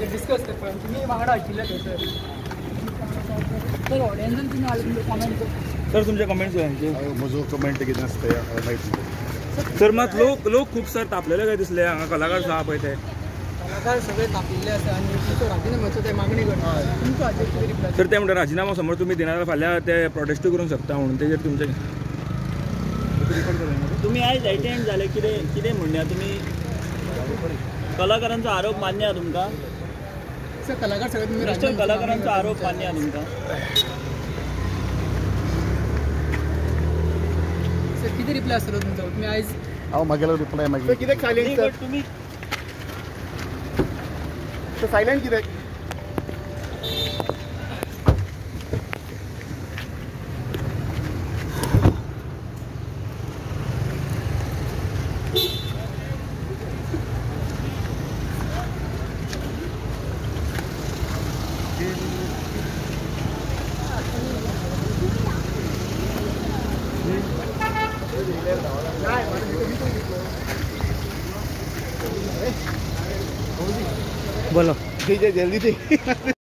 discuss करता तुम्ही वांगडा आशिल्ले थंयसर तर ऑडियन्सान तुमी आले कमेंट सर तुमचे कमेंट्स यांचे म्हजो कमेंट कितें आसता तें माहिती सर मात लोक खूब सर तापलेले काय दिसले हांगा कलाकार आहा पळय ते कलाकार सगळे तापिल्ले आसा आनी तुमचो राजिनाम्याचो ते मागणी करता तुमचो हाचेर कितें रिप्लाय सर ते म्हणटा राजिनामो समोर तुम्ही दिना जाल्यार फाल्यां ते प्रोटेस्ट करूंक शकता म्हणून तेजेर तुमचे तुम्ही आज अटेंड झाले कितें म्हणया तुम्ही कलाकारांचा आरोप मान्य आहे तुमका सर कलाकार सगळे तुम्ही मिस्टर कलाकारांचा आरोप मान्य आहे तुमका सर किती रिप्लाय आसतलो तुमचो तुम्ही आयज हांव मागेलो रिप्लाय मागीर कित्याक सायलेंट सर तुम्ही सायलेंट कित्याक बोलो जल्दी